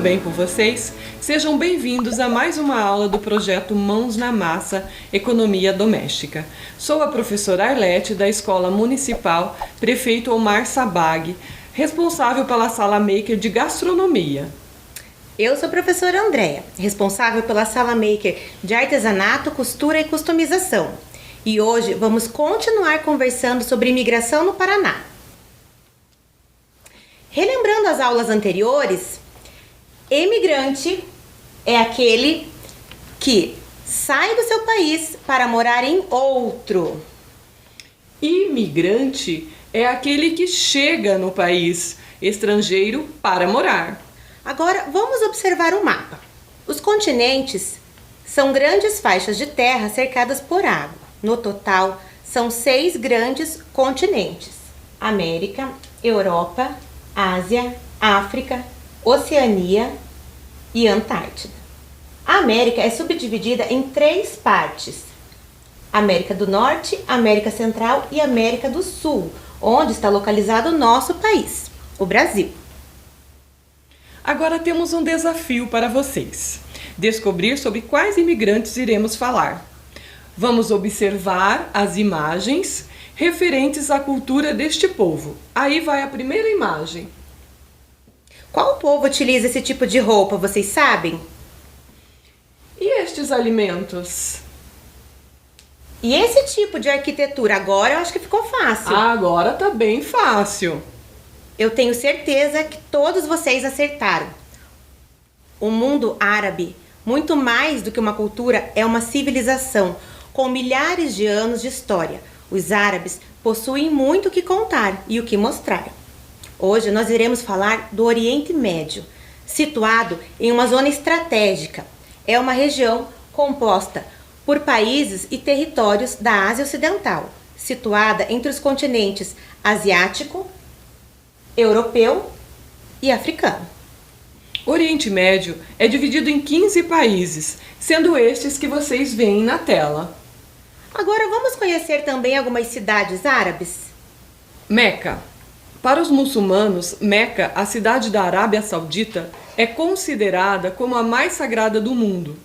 bem com vocês? Sejam bem-vindos a mais uma aula do projeto Mãos na Massa Economia Doméstica. Sou a professora Arlete da Escola Municipal Prefeito Omar Sabag, responsável pela Sala Maker de Gastronomia. Eu sou a professora Andréa, responsável pela Sala Maker de Artesanato, Costura e Customização. E hoje vamos continuar conversando sobre imigração no Paraná. Relembrando as aulas anteriores, emigrante é aquele que sai do seu país para morar em outro. Imigrante é aquele que chega no país estrangeiro para morar. Agora vamos observar o mapa. Os continentes são grandes faixas de terra cercadas por água. No total, são 6 grandes continentes: América, Europa, Ásia, África, Oceania e Antártida. A América é subdividida em 3 partes: América do Norte, América Central e América do Sul, onde está localizado o nosso país, o Brasil. Agora temos um desafio para vocês: descobrir sobre quais imigrantes iremos falar. Vamos observar as imagens referentes à cultura deste povo. Aí vai a primeira imagem. Qual povo utiliza esse tipo de roupa, vocês sabem? E estes alimentos? E esse tipo de arquitetura? Agora eu acho que ficou fácil. Agora tá bem fácil. Eu tenho certeza que todos vocês acertaram. O mundo árabe, muito mais do que uma cultura, é uma civilização com milhares de anos de história. Os árabes possuem muito o que contar e o que mostrar. Hoje nós iremos falar do Oriente Médio, situado em uma zona estratégica. É uma região composta por países e territórios da Ásia Ocidental, situada entre os continentes asiático, europeu e africano. O Oriente Médio é dividido em 15 países, sendo estes que vocês veem na tela. Agora vamos conhecer também algumas cidades árabes. Meca. Para os muçulmanos, Meca, a cidade da Arábia Saudita, é considerada como a mais sagrada do mundo.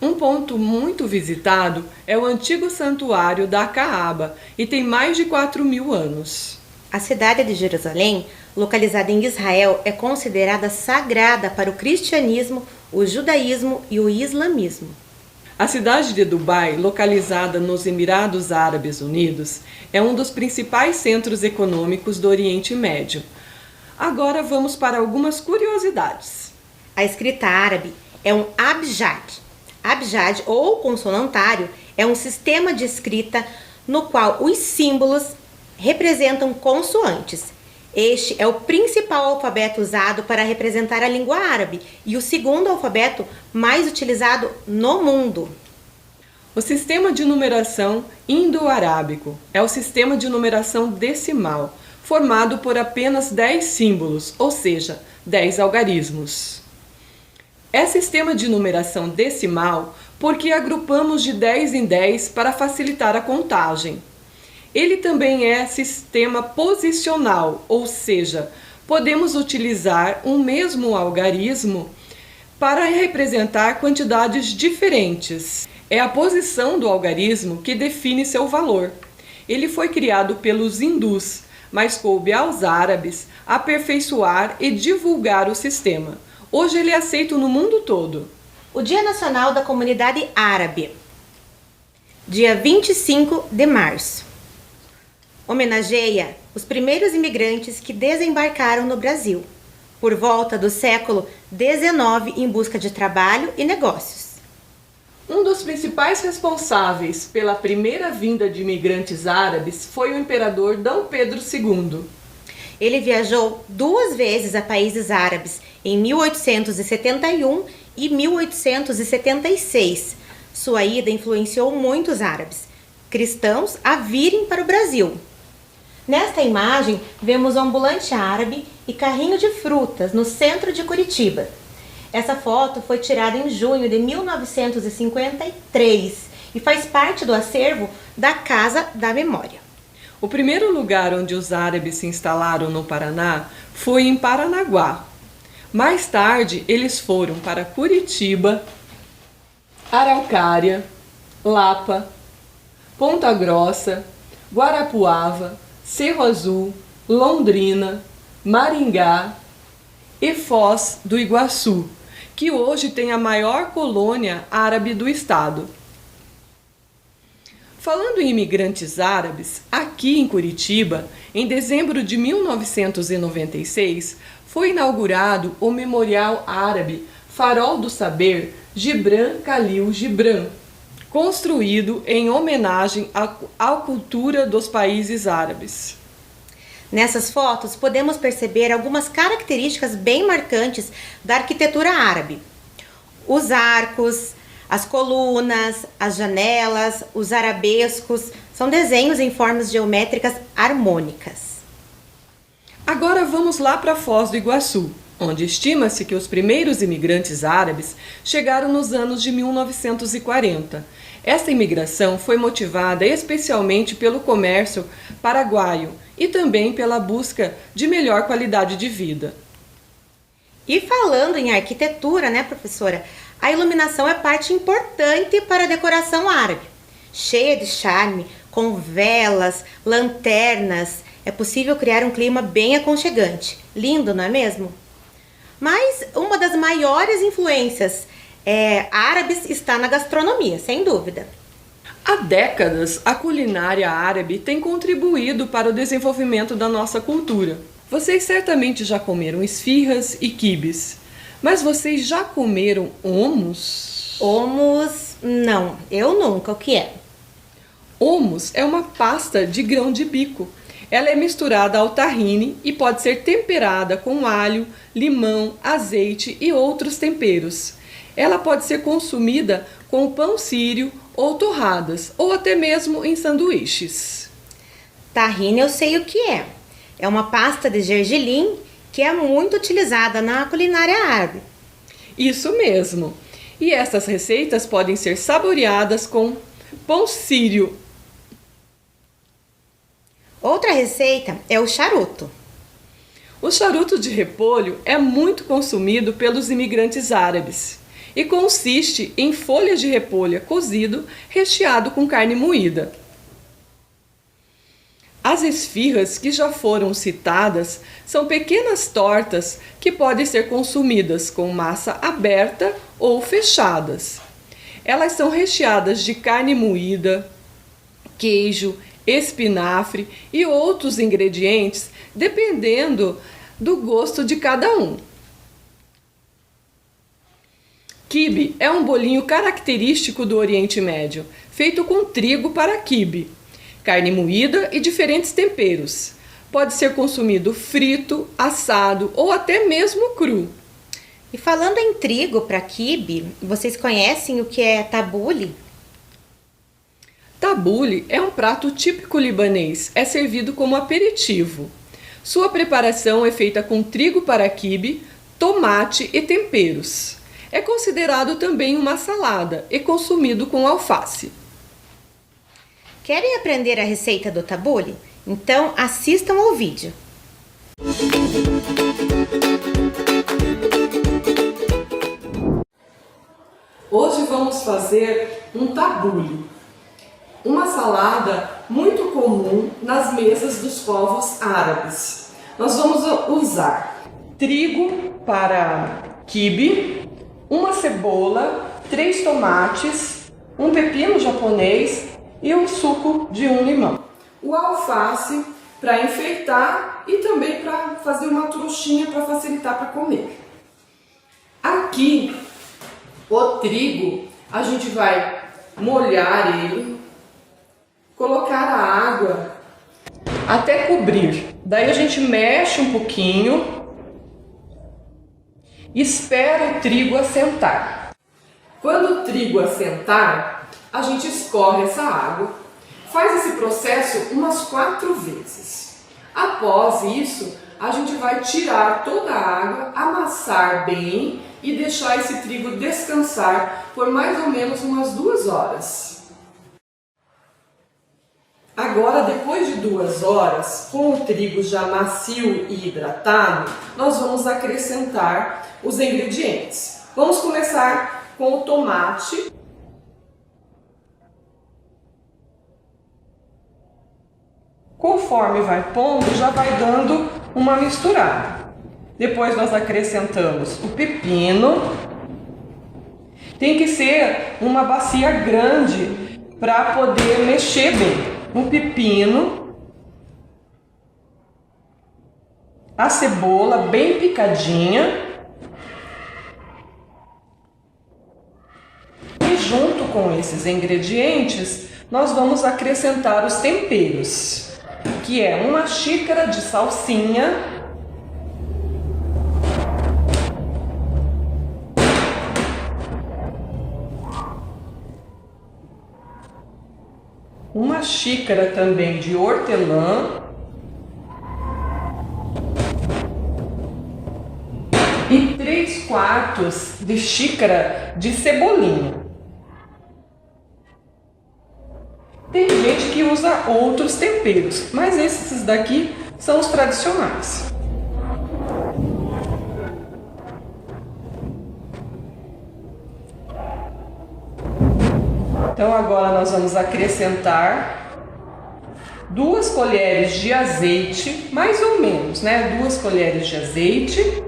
Um ponto muito visitado é o antigo santuário da Caaba e tem mais de 4.000 anos. A cidade de Jerusalém, localizada em Israel, é considerada sagrada para o cristianismo, o judaísmo e o islamismo. A cidade de Dubai, localizada nos Emirados Árabes Unidos, é um dos principais centros econômicos do Oriente Médio. Agora vamos para algumas curiosidades. A escrita árabe é um abjad. Abjad, ou consonantário, é um sistema de escrita no qual os símbolos representam consoantes. Este é o principal alfabeto usado para representar a língua árabe e o segundo alfabeto mais utilizado no mundo. O sistema de numeração indo-arábico é o sistema de numeração decimal, formado por apenas 10 símbolos, ou seja, 10 algarismos. É sistema de numeração decimal porque agrupamos de 10 em 10 para facilitar a contagem. Ele também é sistema posicional, ou seja, podemos utilizar um mesmo algarismo para representar quantidades diferentes. É a posição do algarismo que define seu valor. Ele foi criado pelos hindus, mas coube aos árabes aperfeiçoar e divulgar o sistema. Hoje ele é aceito no mundo todo. O Dia Nacional da Comunidade Árabe, dia 25 de março. Homenageia os primeiros imigrantes que desembarcaram no Brasil, por volta do século XIX, em busca de trabalho e negócios. Um dos principais responsáveis pela primeira vinda de imigrantes árabes foi o imperador D. Pedro II. Ele viajou 2 vezes a países árabes, em 1871 e 1876. Sua ida influenciou muitos árabes cristãos a virem para o Brasil. Nesta imagem, vemos um ambulante árabe e carrinho de frutas no centro de Curitiba. Essa foto foi tirada em junho de 1953 e faz parte do acervo da Casa da Memória. O primeiro lugar onde os árabes se instalaram no Paraná foi em Paranaguá. Mais tarde, eles foram para Curitiba, Araucária, Lapa, Ponta Grossa, Guarapuava, Cerro Azul, Londrina, Maringá e Foz do Iguaçu, que hoje tem a maior colônia árabe do estado. Falando em imigrantes árabes, aqui em Curitiba, em dezembro de 1996, foi inaugurado o Memorial Árabe Farol do Saber Gibran Khalil Gibran, construído em homenagem à cultura dos países árabes. Nessas fotos, podemos perceber algumas características bem marcantes da arquitetura árabe. Os arcos, as colunas, as janelas, os arabescos, são desenhos em formas geométricas harmônicas. Agora vamos lá para Foz do Iguaçu, onde estima-se que os primeiros imigrantes árabes chegaram nos anos de 1940. Esta imigração foi motivada especialmente pelo comércio paraguaio e também pela busca de melhor qualidade de vida. E falando em arquitetura, né, professora? A iluminação é parte importante para a decoração árabe. Cheia de charme, com velas, lanternas, é possível criar um clima bem aconchegante. Lindo, não é mesmo? Mas uma das maiores influências árabes está na gastronomia, sem dúvida. Há décadas, a culinária árabe tem contribuído para o desenvolvimento da nossa cultura. Vocês certamente já comeram esfirras e quibes, mas vocês já comeram hummus? Hummus, não, eu nunca. O que é? Hummus é uma pasta de grão de bico. Ela é misturada ao tahine e pode ser temperada com alho, limão, azeite e outros temperos. Ela pode ser consumida com pão sírio ou torradas, ou até mesmo em sanduíches. Tahine eu sei o que é. É uma pasta de gergelim que é muito utilizada na culinária árabe. Isso mesmo. E essas receitas podem ser saboreadas com pão sírio. Outra receita é o charuto. O charuto de repolho é muito consumido pelos imigrantes árabes e consiste em folhas de repolho cozido recheado com carne moída. As esfirras que já foram citadas são pequenas tortas que podem ser consumidas com massa aberta ou fechadas. Elas são recheadas de carne moída, queijo, espinafre e outros ingredientes, dependendo do gosto de cada um. Quibe é um bolinho característico do Oriente Médio, feito com trigo para quibe, carne moída e diferentes temperos. Pode ser consumido frito, assado ou até mesmo cru. E falando em trigo para quibe, vocês conhecem o que é tabule? Tabule é um prato típico libanês, é servido como aperitivo. Sua preparação é feita com trigo para quibe, tomate e temperos. É considerado também uma salada e consumido com alface. Querem aprender a receita do tabule? Então assistam ao vídeo. Hoje vamos fazer um tabule, uma salada muito comum nas mesas dos povos árabes. Nós vamos usar trigo para quibe, uma cebola, 3 tomates, um pepino japonês e um suco de um limão. O alface para enfeitar e também para fazer uma trouxinha para facilitar para comer. Aqui, o trigo, a gente vai molhar ele, colocar a água até cobrir. Daí a gente mexe um pouquinho, espera o trigo assentar. Quando o trigo assentar, a gente escorre essa água, faz esse processo umas 4 vezes. Após isso, a gente vai tirar toda a água, amassar bem e deixar esse trigo descansar por mais ou menos umas 2 horas. Agora, depois de 2 horas, com o trigo já macio e hidratado, nós vamos acrescentar os ingredientes. Vamos começar com o tomate. Conforme vai pondo, já vai dando uma misturada. Depois nós acrescentamos o pepino. Tem que ser uma bacia grande para poder mexer bem. O pepino, a cebola bem picadinha e junto com esses ingredientes nós vamos acrescentar os temperos, que é 1 xícara de salsinha, 1 xícara também de hortelã e 3/4 de xícara de cebolinha. Tem gente que usa outros temperos, mas esses daqui são os tradicionais. Então agora nós vamos acrescentar 2 colheres de azeite, mais ou menos, né? 2 colheres de azeite.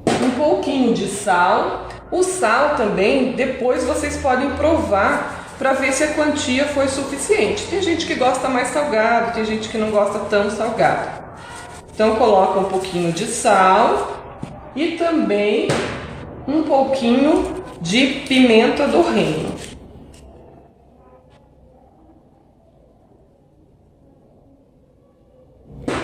Um pouquinho de sal. O sal também, depois vocês podem provar para ver se a quantia foi suficiente. Tem gente que gosta mais salgado, tem gente que não gosta tão salgado. Então coloca um pouquinho de sal e também um pouquinho de pimenta do reino.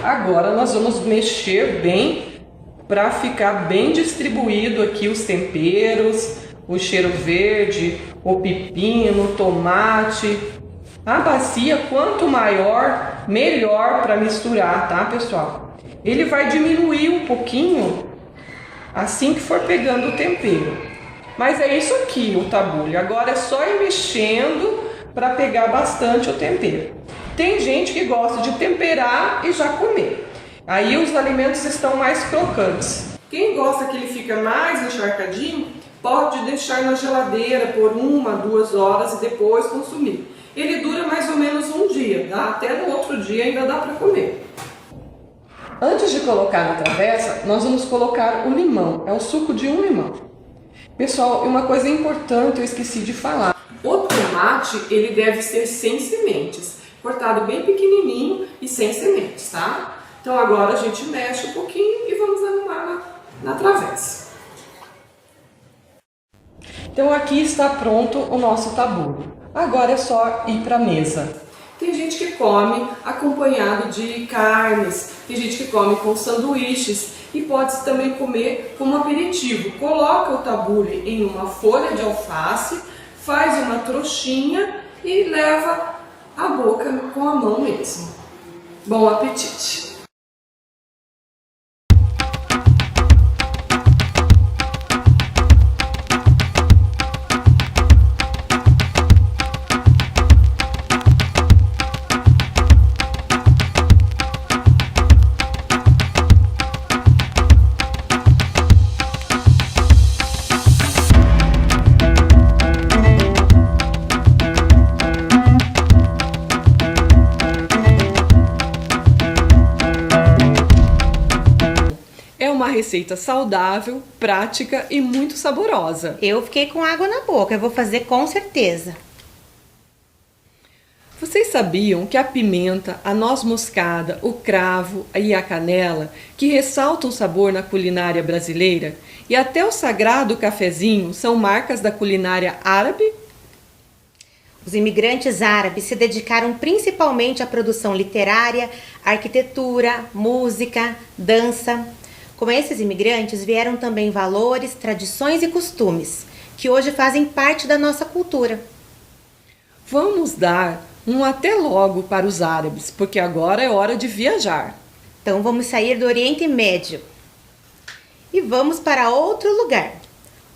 Agora nós vamos mexer bem para ficar bem distribuído aqui os temperos, o cheiro verde, o pepino, o tomate. A bacia, quanto maior, melhor para misturar, tá, pessoal? Ele vai diminuir um pouquinho assim que for pegando o tempero. Mas é isso aqui o tabule. Agora é só ir mexendo para pegar bastante o tempero. Tem gente que gosta de temperar e já comer. Aí os alimentos estão mais crocantes. Quem gosta que ele fica mais encharcadinho, pode deixar na geladeira por 1, 2 horas e depois consumir. Ele dura mais ou menos um dia, tá? Até no outro dia ainda dá para comer. Antes de colocar na travessa, nós vamos colocar o limão. É o suco de um limão. Pessoal, uma coisa importante eu esqueci de falar. O tomate, ele deve ser sem sementes. Cortado bem pequenininho e sem sementes, tá? Então agora a gente mexe um pouquinho e vamos arrumar na travessa. Então aqui está pronto o nosso tabule. Agora é só ir para a mesa. Tem gente que come acompanhado de carnes, tem gente que come com sanduíches e pode também comer como aperitivo. Coloca o tabule em uma folha de alface, faz uma trouxinha e leva à boca com a mão mesmo. Bom apetite! É uma receita saudável, prática e muito saborosa. Eu fiquei com água na boca, eu vou fazer com certeza. Vocês sabiam que a pimenta, a noz moscada, o cravo e a canela, que ressaltam o sabor na culinária brasileira, e até o sagrado cafezinho são marcas da culinária árabe? Os imigrantes árabes se dedicaram principalmente à produção literária, arquitetura, música, dança. Com esses imigrantes vieram também valores, tradições e costumes, que hoje fazem parte da nossa cultura. Vamos dar um até logo para os árabes, porque agora é hora de viajar. Então vamos sair do Oriente Médio e vamos para outro lugar.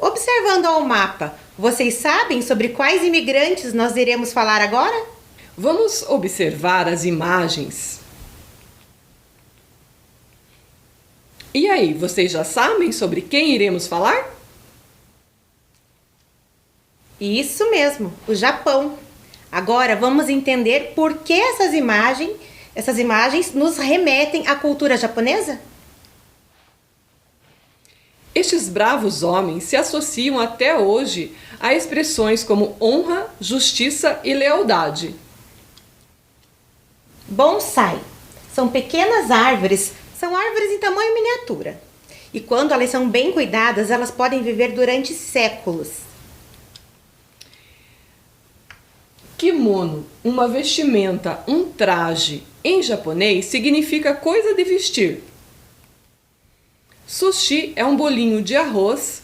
Observando ao mapa, vocês sabem sobre quais imigrantes nós iremos falar agora? Vamos observar as imagens. E aí, vocês já sabem sobre quem iremos falar? Isso mesmo, o Japão. Agora vamos entender por que essas imagens nos remetem à cultura japonesa? Estes bravos homens se associam até hoje a expressões como honra, justiça e lealdade. Bonsai são pequenas árvores, são árvores em tamanho miniatura. E quando elas são bem cuidadas, elas podem viver durante séculos. Kimono, uma vestimenta, um traje, em japonês significa coisa de vestir. Sushi é um bolinho de arroz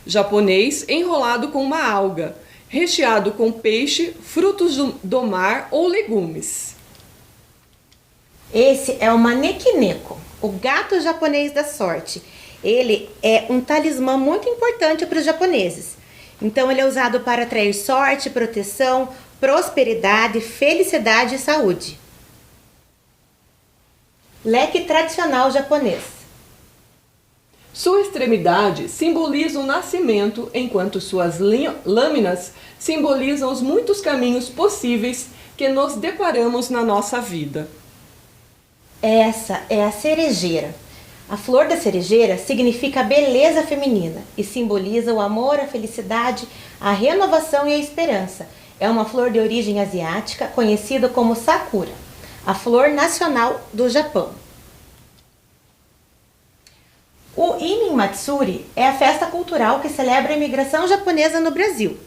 japonês enrolado com uma alga, recheado com peixe, frutos do mar ou legumes. Esse é o manekineko, o gato japonês da sorte. Ele é um talismã muito importante para os japoneses. Então ele é usado para atrair sorte, proteção, prosperidade, felicidade e saúde. Leque tradicional japonês. Sua extremidade simboliza o nascimento, enquanto suas lâminas simbolizam os muitos caminhos possíveis que nos deparamos na nossa vida. Essa é a cerejeira. A flor da cerejeira significa a beleza feminina e simboliza o amor, a felicidade, a renovação e a esperança. É uma flor de origem asiática conhecida como sakura, a flor nacional do Japão. O Imin Matsuri é a festa cultural que celebra a imigração japonesa no Brasil.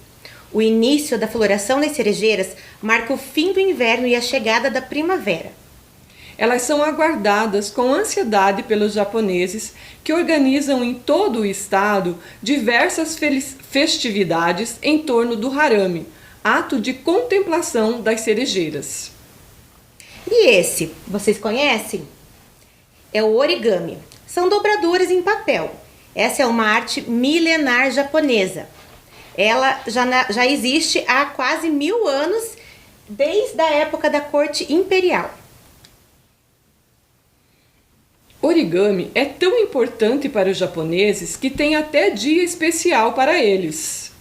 O início da floração das cerejeiras marca o fim do inverno e a chegada da primavera. Elas são aguardadas com ansiedade pelos japoneses, que organizam em todo o estado diversas festividades em torno do harami, ato de contemplação das cerejeiras. E esse, vocês conhecem? É o origami. São dobraduras em papel. Essa é uma arte milenar japonesa. Ela já existe há quase 1000 anos, desde a época da corte imperial. Origami é tão importante para os japoneses que tem até dia especial para eles.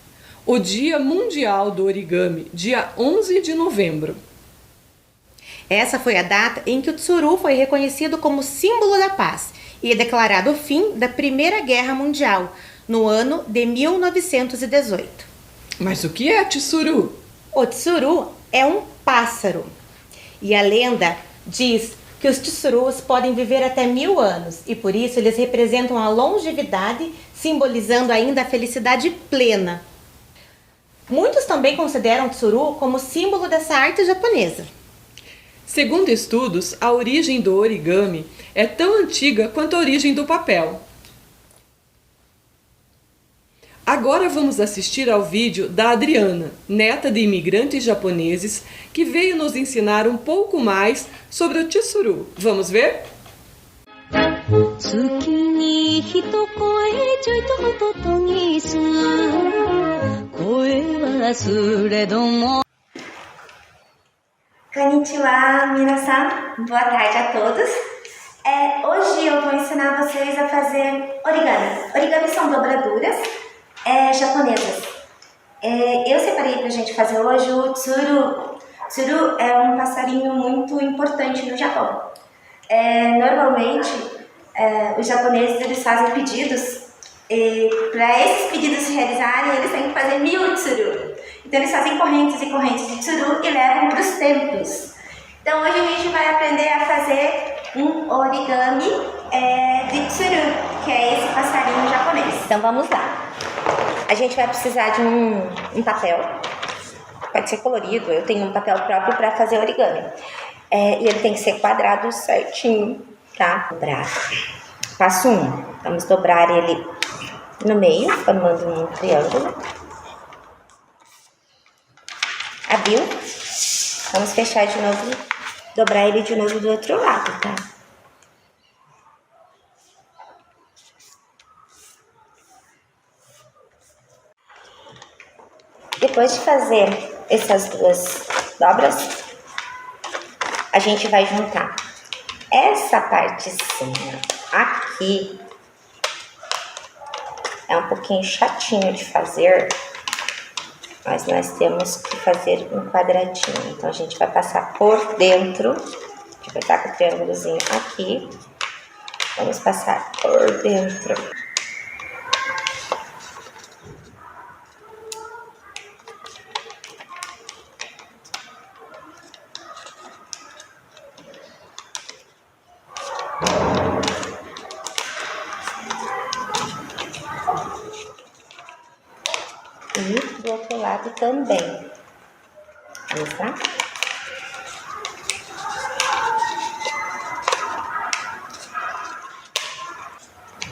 O Dia Mundial do Origami, dia 11 de novembro. Essa foi a data em que o tsuru foi reconhecido como símbolo da paz e é declarado o fim da Primeira Guerra Mundial, no ano de 1918. Mas o que é tsuru? O tsuru é um pássaro. E a lenda diz que os tsurus podem viver até 1000 anos e por isso eles representam a longevidade, simbolizando ainda a felicidade plena. Muitos também consideram o tsuru como símbolo dessa arte japonesa. Segundo estudos, a origem do origami é tão antiga quanto a origem do papel. Agora vamos assistir ao vídeo da Adriana, neta de imigrantes japoneses, que veio nos ensinar um pouco mais sobre o tsuru. Vamos ver? Konnichiwa, minasan. Boa tarde a todos. Hoje eu vou ensinar vocês a fazer origami. Origami são dobraduras japonesas. Eu separei pra gente fazer hoje o tsuru. Tsuru é um passarinho muito importante no Japão. Normalmente, os japoneses eles fazem pedidos e para esses pedidos se realizarem, eles têm que fazer 1000 tsuru. Então eles fazem correntes e correntes de tsuru e levam para os templos. Então hoje a gente vai aprender a fazer um origami de tsuru, que é esse passarinho japonês. Então vamos lá. A gente vai precisar de um papel, pode ser colorido, eu tenho um papel próprio para fazer origami. E ele tem que ser quadrado certinho, tá? Dobrado. Passo 1, vamos dobrar ele no meio, formando um triângulo. Abriu, vamos fechar de novo, dobrar ele de novo do outro lado, tá? depois de fazer essas duas dobras, a gente vai juntar essa partezinha aqui. É um pouquinho chatinho de fazer, mas nós temos que fazer um quadradinho. Então, a gente vai passar por dentro, a gente vai estar com o triângulozinho aqui. Vamos passar por dentro. E do outro lado também. Vamos lá?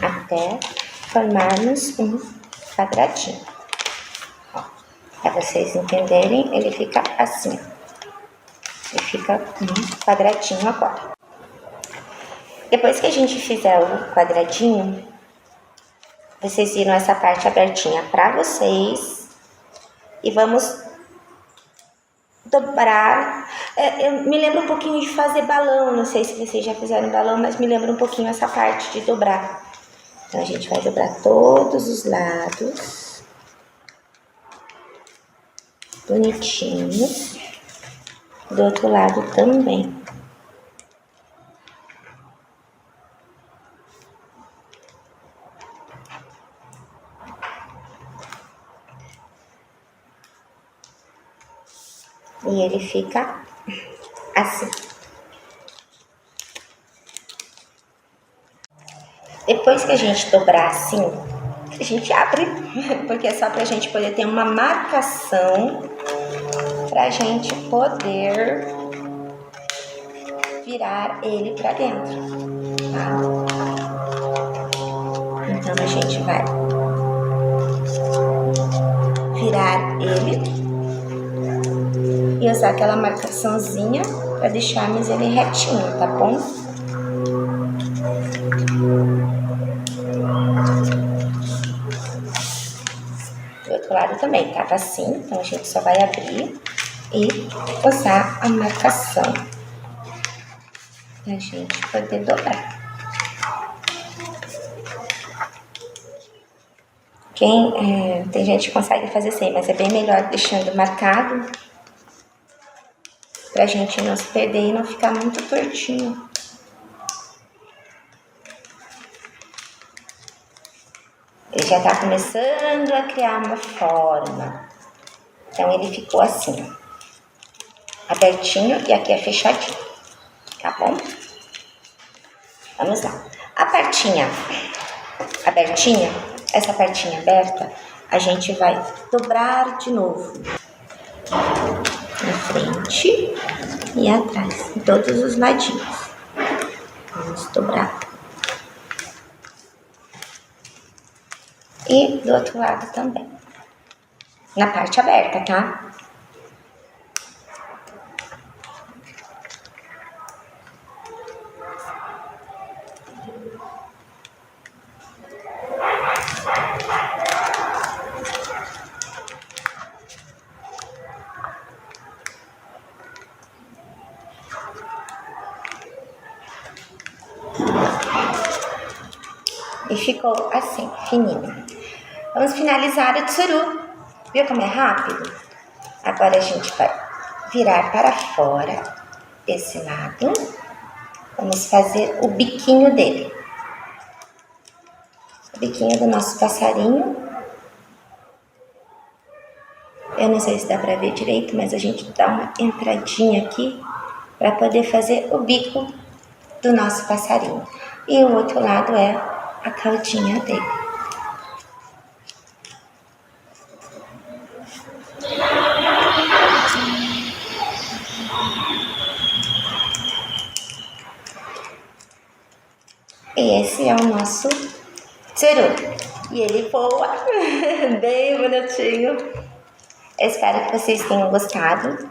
Até formarmos um quadradinho. Para vocês entenderem, ele fica assim. Ele fica um quadradinho agora. Depois que a gente fizer o quadradinho, vocês viram essa parte abertinha para vocês. E vamos dobrar. Eu me lembro um pouquinho de fazer balão. Não sei se vocês já fizeram balão, mas me lembra um pouquinho essa parte de dobrar. Então, a gente vai dobrar todos os lados. Bonitinhos. Do outro lado também. E ele fica assim. Depois que a gente dobrar assim, a gente abre, porque é só pra gente poder ter uma marcação, pra gente poder virar ele pra dentro, tá? Então, a gente vai virar ele e usar aquela marcaçãozinha para deixarmos ele retinho, tá bom? Do outro lado também tava assim, então a gente só vai abrir e usar a marcação pra gente poder dobrar. Tem gente que consegue fazer sem, mas é bem melhor deixando marcado pra gente não se perder e não ficar muito tortinho. Ele já tá começando a criar uma forma. Então, ele ficou assim, abertinho e aqui é fechadinho, tá bom? Vamos lá. A partinha abertinha, essa partinha aberta, a gente vai dobrar de novo. Na frente e atrás, em todos os ladinhos. Vamos dobrar. E do outro lado também. Na parte aberta, tá? E ficou assim, fininho. Vamos finalizar o tsuru. Viu como é rápido? Agora a gente vai virar para fora esse lado. Vamos fazer o biquinho dele. O biquinho do nosso passarinho. Eu não sei se dá para ver direito, mas a gente dá uma entradinha aqui para poder fazer o bico do nosso passarinho. E o outro lado é a caudinha dele. E esse é o nosso tsuru. E ele voa bem bonitinho. Eu espero que vocês tenham gostado.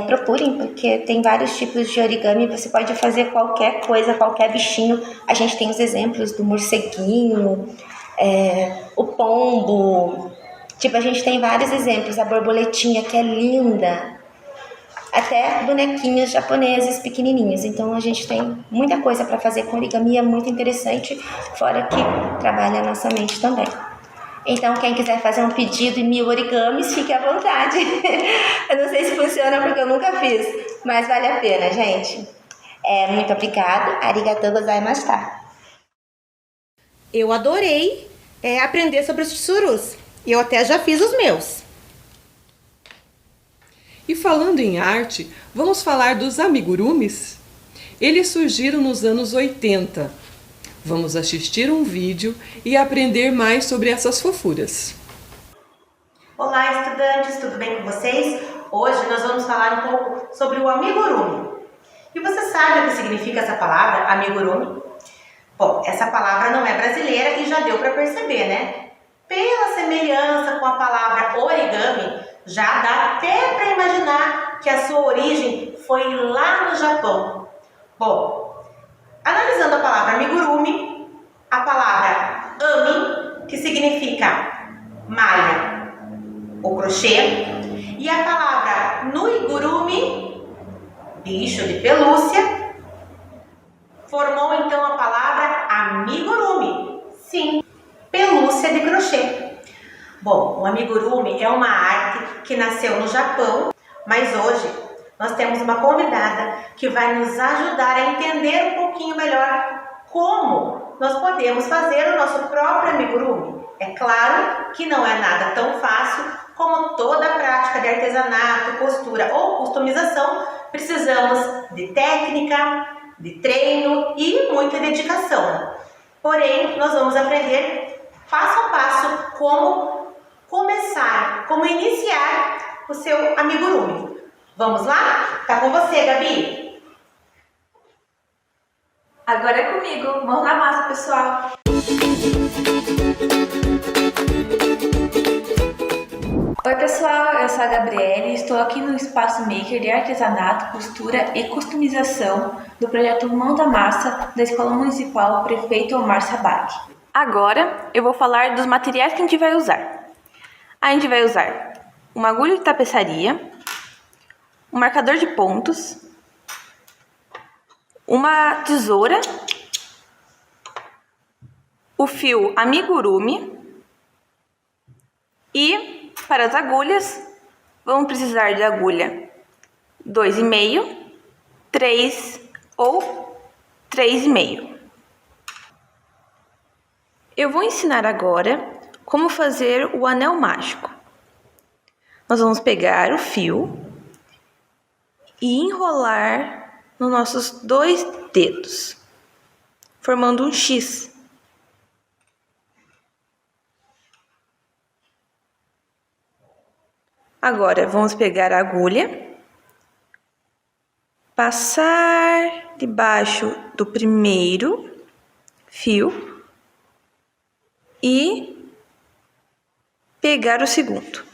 Procurem, porque tem vários tipos de origami. Você pode fazer qualquer coisa, qualquer bichinho. A gente tem os exemplos do morceguinho, o pombo, Tipo, a gente tem vários exemplos, a borboletinha que é linda, até bonequinhos japoneses pequenininhos. Então a gente tem muita coisa para fazer com origami, é muito interessante, fora que trabalha a nossa mente também. Então quem quiser fazer um pedido em 1000 origamis, fique à vontade. Eu não sei se funciona porque eu nunca fiz, mas vale a pena, gente. Muito obrigada. Arigatou gozaimashita. Eu adorei aprender sobre os tsurus. Eu até já fiz os meus. E falando em arte, vamos falar dos amigurumis? Eles surgiram nos anos 80. Vamos assistir um vídeo e aprender mais sobre essas fofuras. Olá, estudantes, tudo bem com vocês? Hoje nós vamos falar um pouco sobre o amigurumi. E você sabe o que significa essa palavra, amigurumi? Bom, essa palavra não é brasileira e já deu para perceber, né? Pela semelhança com a palavra origami, já dá até para imaginar que a sua origem foi lá no Japão. Bom, analisando a palavra amigurumi, a palavra ami, que significa malha ou crochê, e a palavra nuigurumi, bicho de pelúcia, formou então a palavra amigurumi. Sim, pelúcia de crochê. Bom, o amigurumi é uma arte que nasceu no Japão, mas hoje nós temos uma convidada que vai nos ajudar a entender um pouquinho melhor como nós podemos fazer o nosso próprio amigurumi. É claro que não é nada tão fácil como toda a prática de artesanato, costura ou customização. Precisamos de técnica, de treino e muita dedicação. Porém, nós vamos aprender passo a passo como começar, como iniciar o seu amigurumi. Vamos lá? Tá com você, Gabi? Agora é comigo. Mão na massa, pessoal. Oi, pessoal. Eu sou a Gabriele e estou aqui no Espaço Maker de Artesanato, Costura e Customização do projeto Mão da Massa da Escola Municipal Prefeito Omar Sabag. Agora eu vou falar dos materiais que a gente vai usar. A gente vai usar uma agulha de tapeçaria, um marcador de pontos, uma tesoura, o fio amigurumi e, para as agulhas, vamos precisar de agulha 2,5, 3 ou 3,5. Eu vou ensinar agora como fazer o anel mágico. Nós vamos pegar o fio e enrolar nos nossos 2 dedos, formando um X. Agora, vamos pegar a agulha, passar debaixo do primeiro fio e pegar o segundo,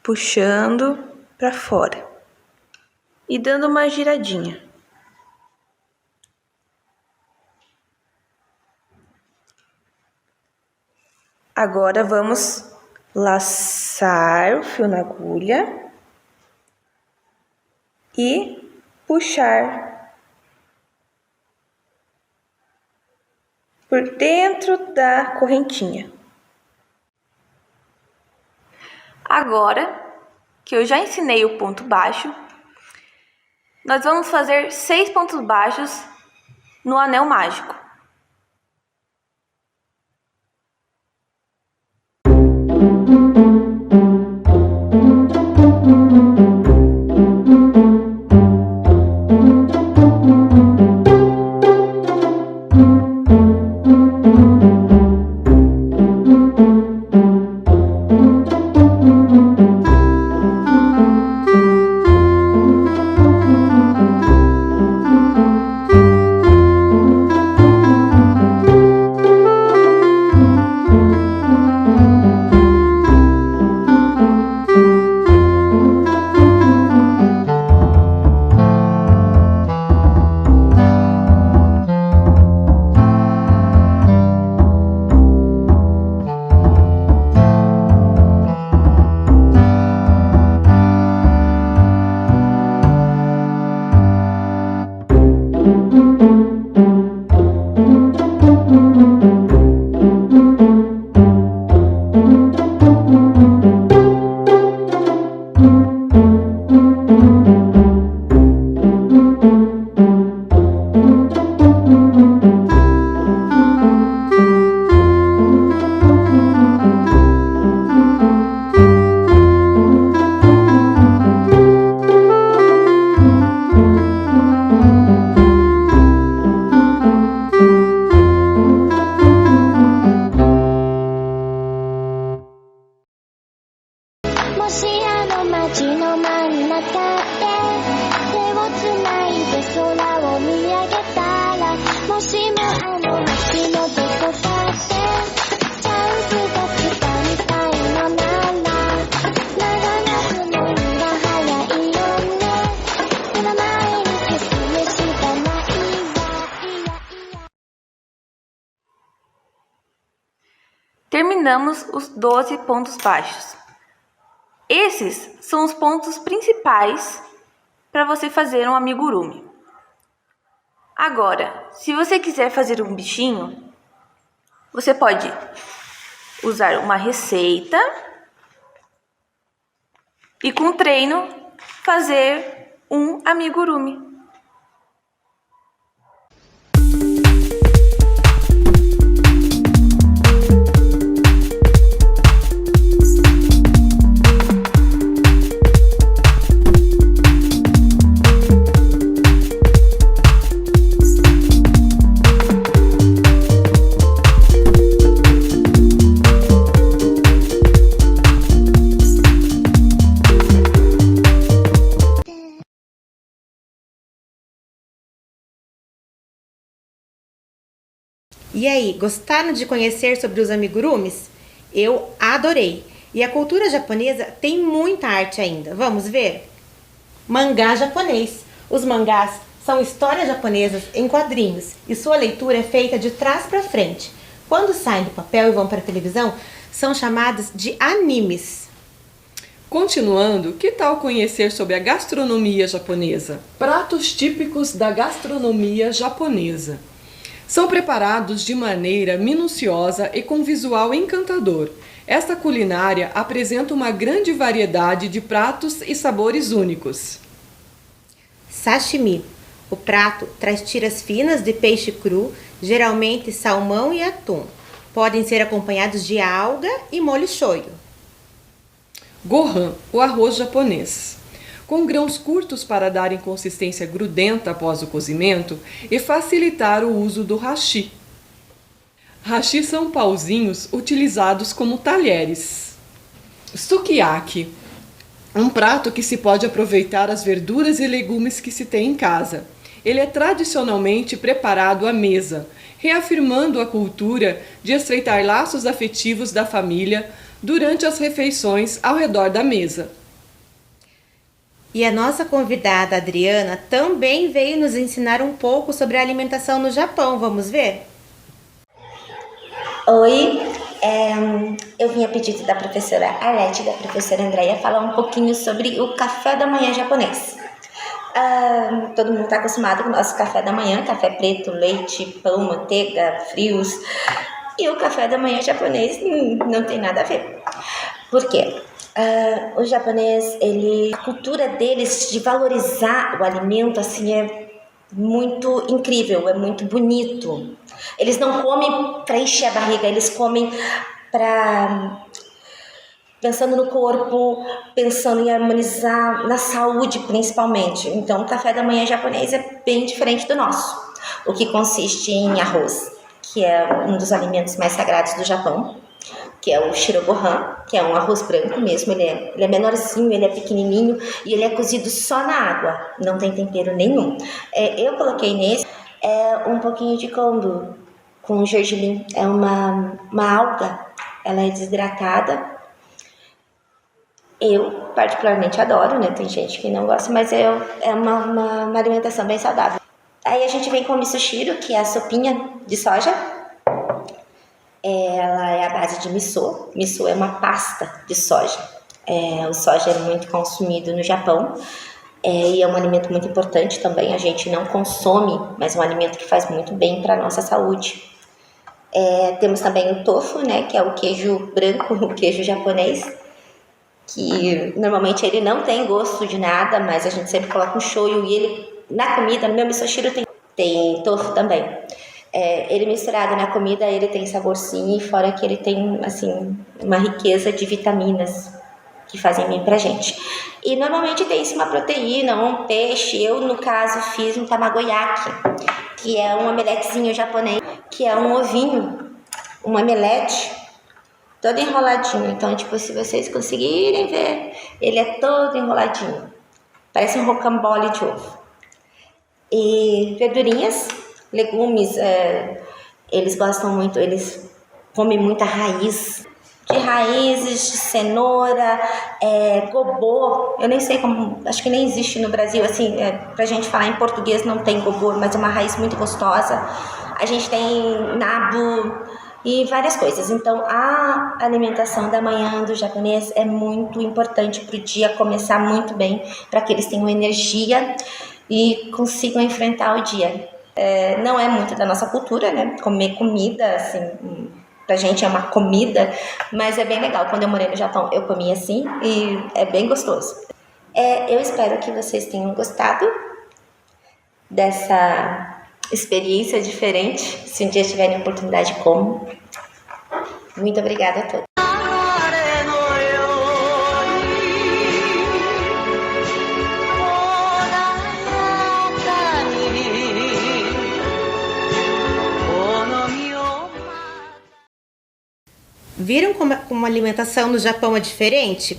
puxando para fora e dando uma giradinha. Agora vamos laçar o fio na agulha e puxar por dentro da correntinha. Agora que eu já ensinei o ponto baixo, nós vamos fazer 6 pontos baixos no anel mágico. げたらもしも街のどこかでチャンスが来たみたいのなら長くのが早いよね目の前に消す目しかないわいや。Terminamos os 12 pontos baixos. Esses são os pontos principais para você fazer um amigurumi. Agora, se você quiser fazer um bichinho, você pode usar uma receita e com treino fazer um amigurumi. E aí, gostaram de conhecer sobre os amigurumis? Eu adorei! E a cultura japonesa tem muita arte ainda. Vamos ver? Mangá japonês. Os mangás são histórias japonesas em quadrinhos e sua leitura é feita de trás para frente. Quando saem do papel e vão para a televisão, são chamados de animes. Continuando, que tal conhecer sobre a gastronomia japonesa? Pratos típicos da gastronomia japonesa. São preparados de maneira minuciosa e com visual encantador. Esta culinária apresenta uma grande variedade de pratos e sabores únicos. Sashimi. O prato traz tiras finas de peixe cru, geralmente salmão e atum. Podem ser acompanhados de alga e molho shoyu. Gohan, o arroz japonês. Com grãos curtos para darem consistência grudenta após o cozimento e facilitar o uso do hashi. Hashi são pauzinhos utilizados como talheres. Sukiyaki, um prato que se pode aproveitar as verduras e legumes que se tem em casa. Ele é tradicionalmente preparado à mesa, reafirmando a cultura de estreitar laços afetivos da família durante as refeições ao redor da mesa. E a nossa convidada Adriana também veio nos ensinar um pouco sobre a alimentação no Japão. Vamos ver? Oi, eu vim a pedido da professora Arlete e da professora Andréia falar um pouquinho sobre o café da manhã japonês. Todo mundo está acostumado com o nosso café da manhã, café preto, leite, pão, manteiga, frios. E o café da manhã japonês não tem nada a ver. Por quê? O japonês, a cultura deles de valorizar o alimento assim é muito incrível, é muito bonito. Eles não comem para encher a barriga, eles comem pensando no corpo, pensando em harmonizar na saúde principalmente. Então o café da manhã japonês é bem diferente do nosso, o que consiste em arroz, que é um dos alimentos mais sagrados do Japão, que é o shirogohan, que é um arroz branco mesmo. Ele é menorzinho, ele é pequenininho e ele é cozido só na água, não tem tempero nenhum. Eu coloquei nesse um pouquinho de kondo com gergelim, é uma alga, ela é desidratada. Eu particularmente adoro, né? Tem gente que não gosta, mas é uma alimentação bem saudável. Aí a gente vem com o misoshiro, que é a sopinha de soja. Ela é a base de miso. Miso é uma pasta de soja. O soja é muito consumido no Japão e é um alimento muito importante também. A gente não consome, mas é um alimento que faz muito bem para a nossa saúde. Temos também o tofu, né, que é o queijo branco, o queijo japonês, que normalmente ele não tem gosto de nada, mas a gente sempre coloca um shoyu e ele na comida, no meu misoshiro tem tofu também. Ele misturado na comida, ele tem sabor sim, e fora que ele tem assim uma riqueza de vitaminas que fazem bem pra gente. E normalmente tem uma proteína, um peixe. Eu, no caso, fiz um tamagoyaki, que é um omeletezinho japonês, que é um ovinho, um omelete, todo enroladinho. Então, tipo, se vocês conseguirem ver, ele é todo enroladinho. Parece um rocambole de ovo. e verdurinhas, legumes. Eles gostam muito, eles comem muita raiz, de raízes, de cenoura, gobô. Eu nem sei como, acho que nem existe no Brasil, assim, pra gente falar em português não tem gobô, mas é uma raiz muito gostosa. A gente tem nabo e várias coisas. Então, a alimentação da manhã do japonês é muito importante para o dia começar muito bem, para que eles tenham energia e consigam enfrentar o dia. Não é muito da nossa cultura, né? Comer comida, assim, pra gente é uma comida, mas é bem legal. Quando eu morei no Japão, eu comi assim e é bem gostoso. Eu espero que vocês tenham gostado dessa experiência diferente. Se um dia tiverem oportunidade, como. Muito obrigada a todos. Viram como a alimentação no Japão é diferente?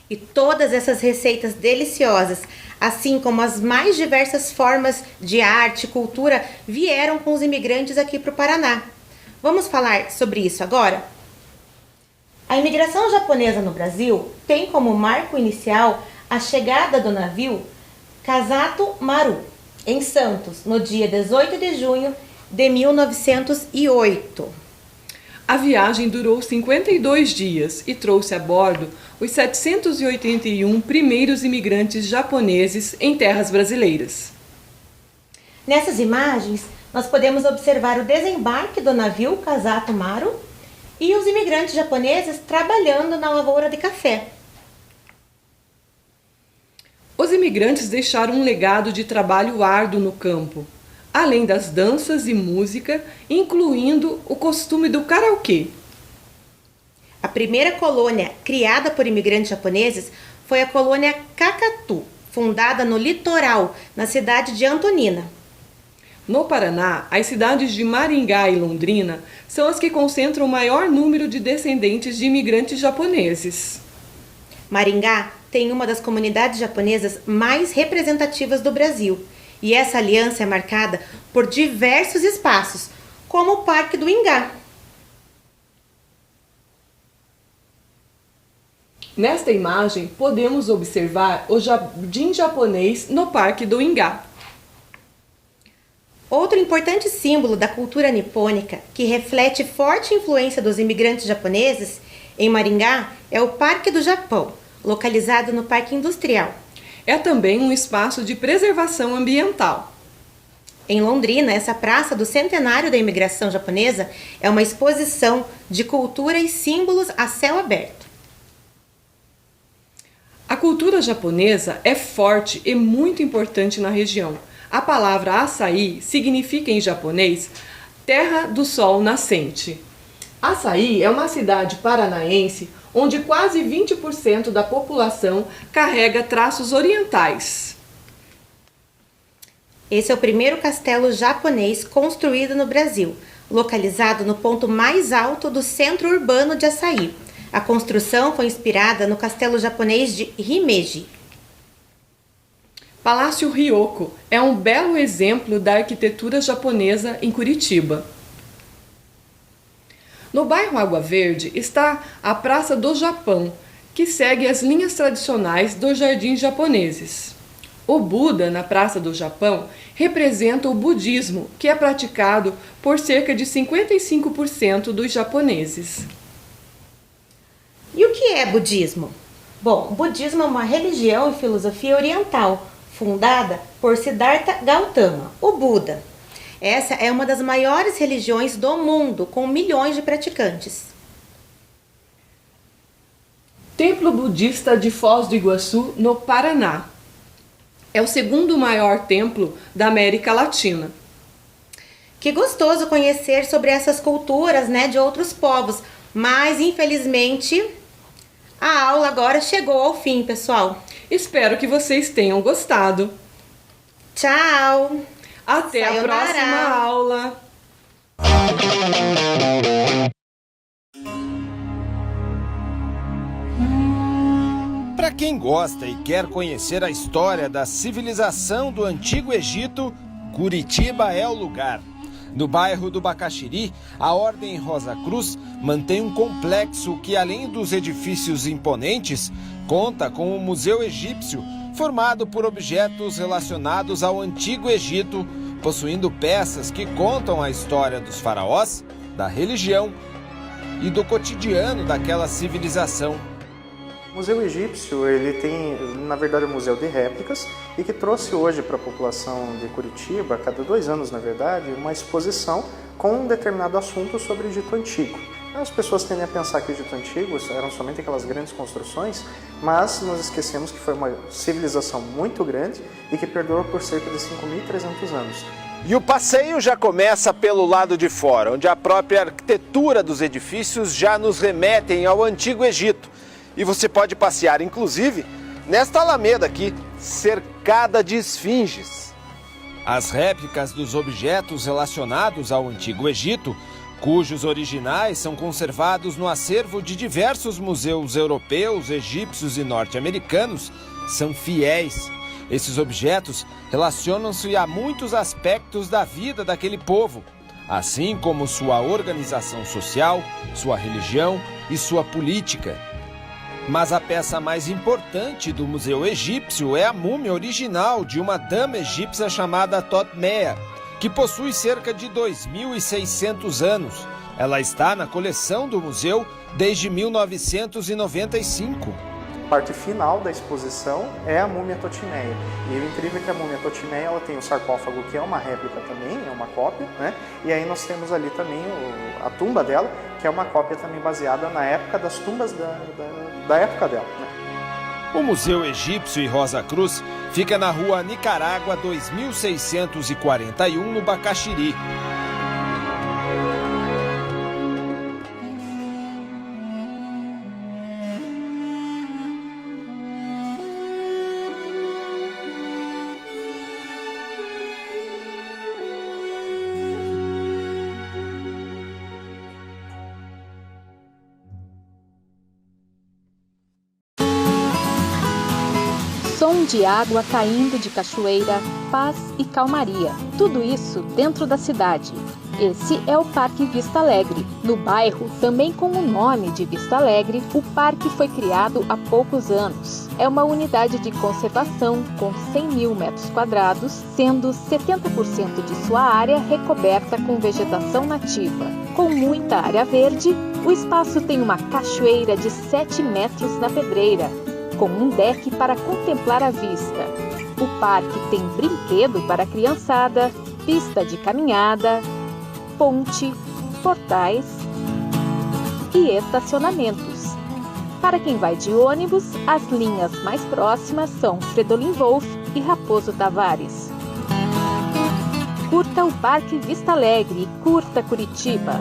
E todas essas receitas deliciosas, assim como as mais diversas formas de arte e cultura, vieram com os imigrantes aqui para o Paraná. Vamos falar sobre isso agora? A imigração japonesa no Brasil tem como marco inicial a chegada do navio Kazato Maru, em Santos, no dia 18 de junho de 1908. A viagem durou 52 dias e trouxe a bordo os 781 primeiros imigrantes japoneses em terras brasileiras. Nessas imagens, nós podemos observar o desembarque do navio Kazato Maru e os imigrantes japoneses trabalhando na lavoura de café. Os imigrantes deixaram um legado de trabalho árduo no campo, além das danças e música, incluindo o costume do karaokê. A primeira colônia criada por imigrantes japoneses foi a colônia Kakatu, fundada no litoral, na cidade de Antonina. No Paraná, as cidades de Maringá e Londrina são as que concentram o maior número de descendentes de imigrantes japoneses. Maringá tem uma das comunidades japonesas mais representativas do Brasil, e essa aliança é marcada por diversos espaços, como o Parque do Ingá. Nesta imagem, podemos observar o jardim japonês no Parque do Ingá. Outro importante símbolo da cultura nipônica, que reflete forte influência dos imigrantes japoneses em Maringá, é o Parque do Japão, localizado no Parque Industrial. É também um espaço de preservação ambiental. Em Londrina, essa praça do centenário da imigração japonesa é uma exposição de cultura e símbolos a céu aberto. A cultura japonesa é forte e muito importante na região. A palavra açaí significa em japonês terra do sol nascente. Açaí é uma cidade paranaense onde quase 20% da população carrega traços orientais. Esse é o primeiro castelo japonês construído no Brasil, localizado no ponto mais alto do centro urbano de Açaí. A construção foi inspirada no castelo japonês de Himeji. Palácio Ryoko é um belo exemplo da arquitetura japonesa em Curitiba. No bairro Água Verde está a Praça do Japão, que segue as linhas tradicionais dos jardins japoneses. O Buda na Praça do Japão representa o budismo, que é praticado por cerca de 55% dos japoneses. E o que é budismo? Bom, o budismo é uma religião e filosofia oriental, fundada por Siddhartha Gautama, o Buda. Essa é uma das maiores religiões do mundo, com milhões de praticantes. Templo Budista de Foz do Iguaçu, no Paraná. É o segundo maior templo da América Latina. Que gostoso conhecer sobre essas culturas, né, de outros povos, mas infelizmente a aula agora chegou ao fim, pessoal. Espero que vocês tenham gostado. Tchau! Até Sayonara. a próxima aula! Para quem gosta e quer conhecer a história da civilização do Antigo Egito, Curitiba é o lugar. No bairro do Bacaxiri, a Ordem Rosa Cruz mantém um complexo que, além dos edifícios imponentes, conta com o Museu Egípcio, formado por objetos relacionados ao Antigo Egito, possuindo peças que contam a história dos faraós, da religião e do cotidiano daquela civilização. O Museu Egípcio, ele tem, na verdade, um museu de réplicas e que trouxe hoje para a população de Curitiba, a cada 2 anos, na verdade, uma exposição com um determinado assunto sobre o Egito Antigo. As pessoas tendem a pensar que o Egito Antigo eram somente aquelas grandes construções, mas nós esquecemos que foi uma civilização muito grande e que perdurou por cerca de 5.300 anos. E o passeio já começa pelo lado de fora, onde a própria arquitetura dos edifícios já nos remetem ao Antigo Egito. E você pode passear, inclusive, nesta alameda aqui, cercada de esfinges. As réplicas dos objetos relacionados ao Antigo Egito, cujos originais são conservados no acervo de diversos museus europeus, egípcios e norte-americanos, são fiéis. Esses objetos relacionam-se a muitos aspectos da vida daquele povo, assim como sua organização social, sua religião e sua política. Mas a peça mais importante do Museu Egípcio é a múmia original de uma dama egípcia chamada Totmeia, que possui cerca de 2.600 anos. Ela está na coleção do museu desde 1995. A parte final da exposição é a múmia Totmeia. E o incrível é que a múmia Totmeia ela tem o sarcófago, que é uma réplica também, é uma cópia, né? E aí nós temos ali também a tumba dela, que é uma cópia também baseada na época das tumbas da época dela, né? O Museu Egípcio e Rosa Cruz fica na rua Nicarágua 2641, no Bacaxiri. Som de água caindo de cachoeira, paz e calmaria. Tudo isso dentro da cidade. Esse é o Parque Vista Alegre. No bairro, também com o nome de Vista Alegre, o parque foi criado há poucos anos. É uma unidade de conservação com 100.000 metros quadrados, sendo 70% de sua área recoberta com vegetação nativa. Com muita área verde, o espaço tem uma cachoeira de 7 metros na pedreira, com um deck para contemplar a vista. O parque tem brinquedo para a criançada, pista de caminhada, ponte, portais e estacionamentos. Para quem vai de ônibus, as linhas mais próximas são Fredolin Wolf e Raposo Tavares. Curta o Parque Vista Alegre e curta Curitiba!